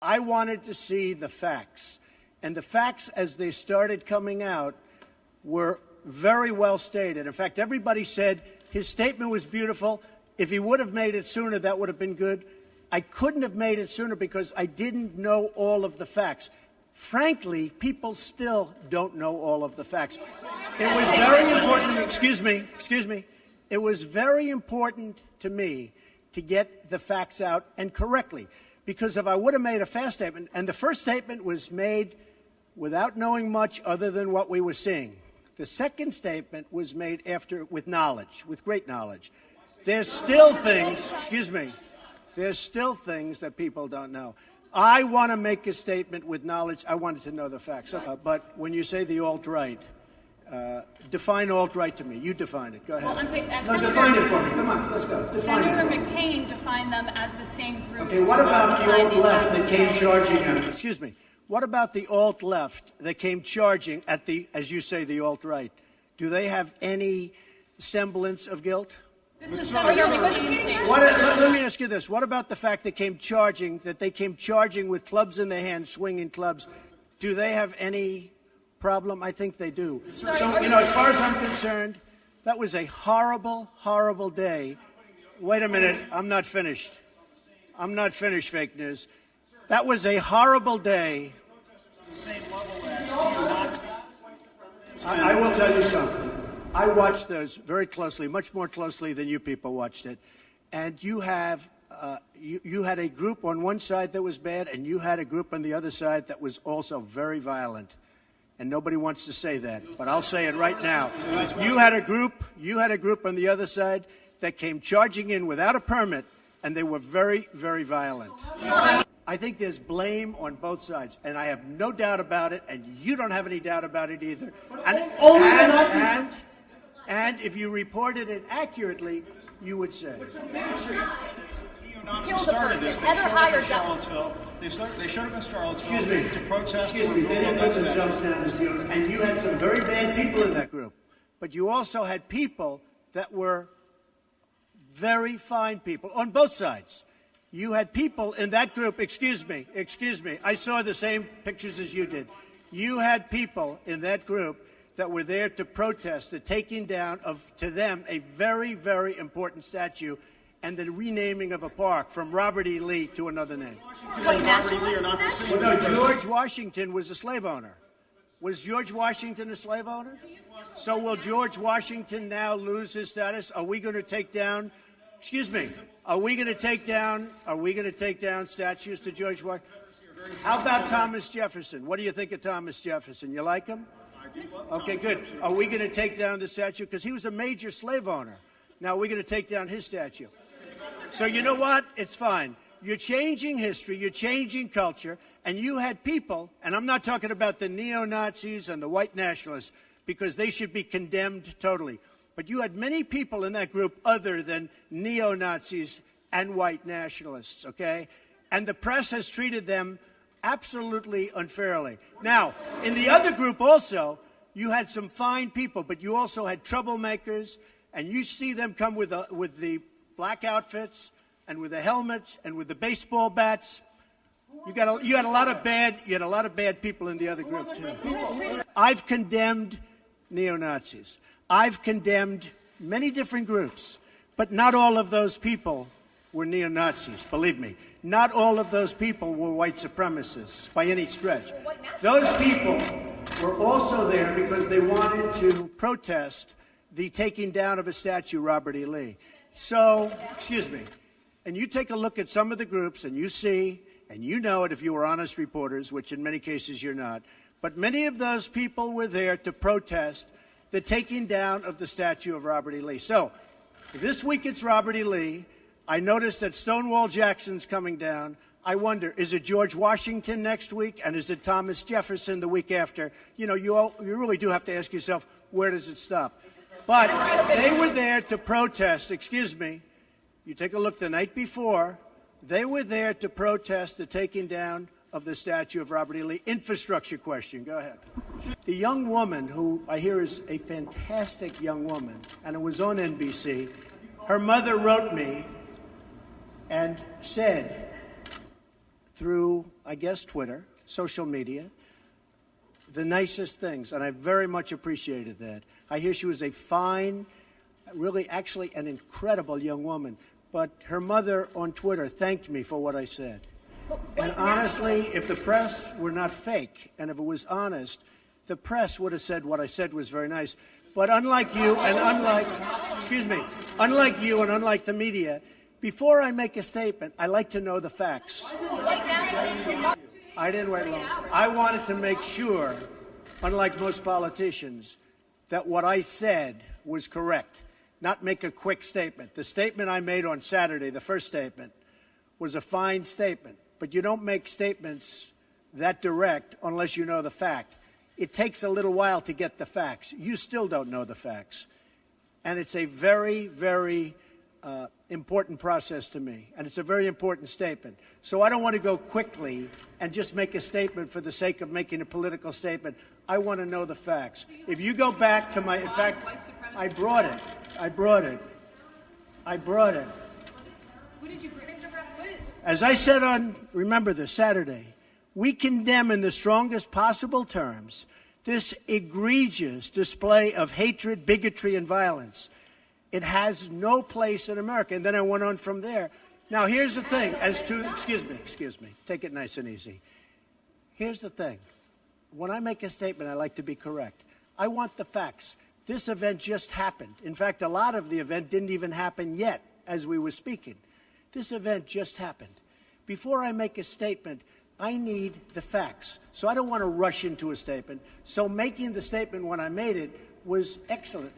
I wanted to see the facts. And the facts, as they started coming out, were very well stated. In fact, everybody said his statement was beautiful. If he would have made it sooner, that would have been good. I couldn't have made it sooner because I didn't know all of the facts. Frankly, people still don't know all of the facts. It was very important, excuse me. It was very important to me to get the facts out and correctly. Because if I would have made a fast statement, and the first statement was made without knowing much other than what we were seeing. The second statement was made after, with knowledge, with great knowledge. There's still things, there's still things that people don't know. I want to make a statement with knowledge. I wanted to know the facts. But when you say the alt-right, define alt-right to me. You define it. Go ahead. Well, I'm saying, define it for me. Come on, let's go. Senator McCain defined them as the same group. Okay, what about the alt-left that came charging at it? Excuse me. What about the alt-left that came charging at the, as you say, the alt-right? Do they have any semblance of guilt? This is Senator McCain's statement. Let me ask you this. What about the fact they came charging with clubs in their hands, swinging clubs? Do they have any problem? I think they do. So, as far as I'm concerned, that was a horrible, horrible day. Wait a minute. I'm not finished. I'm not finished, fake news. That was a horrible day. I will tell you something. I watched those very closely, much more closely than you people watched it. And you have, you had a group on one side that was bad, and you had a group on the other side that was also very violent. And nobody wants to say that, but I'll say it right now. You had a group on the other side that came charging in without a permit, and they were very, very violent. I think there's blame on both sides, and I have no doubt about it, and you don't have any doubt about it either. And if you reported it accurately, you would say. Kill the person. Heather hired Charlottesville. They showed up in Charlottesville to protest. Excuse me. They didn't put themselves down as the owner. And you had some very bad people in that group. But you also had people that were very fine people on both sides. You had people in that group, excuse me, I saw the same pictures as you did. You had people in that group that were there to protest the taking down of, to them, a very, very important statue and the renaming of a park from Robert E. Lee to another name. George Washington was a slave owner. Was George Washington a slave owner? So will George Washington now lose his status? Are we going to take down, are we going to take down statues to George Washington? How about Thomas Jefferson? What do you think of Thomas Jefferson? You like him? Okay, good. Are we going to take down the statue? Because he was a major slave owner. Now, we're going to take down his statue. So you know what? It's fine. You're changing history. You're changing culture. And you had people, and I'm not talking about the neo-Nazis and the white nationalists, because they should be condemned totally. But you had many people in that group other than neo-Nazis and white nationalists, okay? And the press has treated them absolutely unfairly. Now, in the other group also, you had some fine people, but you also had troublemakers, and you see them come with the black outfits and with the helmets and with the baseball bats. You had a lot of bad people in the other group too. I've condemned neo-Nazis. I've condemned many different groups, but not all of those people were neo-Nazis, believe me. Not all of those people were white supremacists by any stretch. Those people were also there because they wanted to protest the taking down of a statue, Robert E. Lee. So, and you take a look at some of the groups and you see, and you know it if you were honest reporters, which in many cases you're not, but many of those people were there to protest the taking down of the statue of Robert E. Lee. So, this week it's Robert E. Lee. I noticed that Stonewall Jackson's coming down. I wonder, is it George Washington next week, and is it Thomas Jefferson the week after? You know, you really do have to ask yourself, where does it stop? But they were there to protest, you take a look the night before, they were there to protest the taking down of the statue of Robert E. Lee. Infrastructure question, go ahead. The young woman, who I hear is a fantastic young woman, and it was on NBC, her mother wrote me and said, through I guess, Twitter, social media, the nicest things, and I very much appreciated that. I hear she was a fine, really actually an incredible young woman, but her mother on Twitter thanked me for what I said. And honestly, if the press were not fake, and if it was honest, the press would have said what I said was very nice. But unlike you and unlike the media, before I make a statement, I like to know the facts. I didn't wait long. I wanted to make sure, unlike most politicians, that what I said was correct, not make a quick statement. The statement I made on Saturday, the first statement, was a fine statement. But you don't make statements that direct unless you know the fact. It takes a little while to get the facts. You still don't know the facts. And it's a very, very important process to me. And it's a very important statement. So I don't want to go quickly and just make a statement for the sake of making a political statement. I want to know the facts. If you go back to my, in fact, I brought it. Who did you bring, Mr. President? As I said on, remember this, Saturday, we condemn in the strongest possible terms this egregious display of hatred, bigotry, and violence. It has no place in America. And then I went on from there. Now, here's the thing. As to, excuse me, take it nice and easy. Here's the thing. When I make a statement, I like to be correct. I want the facts. This event just happened. In fact, a lot of the event didn't even happen yet as we were speaking. This event just happened. Before I make a statement, I need the facts. So I don't want to rush into a statement. So making the statement when I made it was excellent.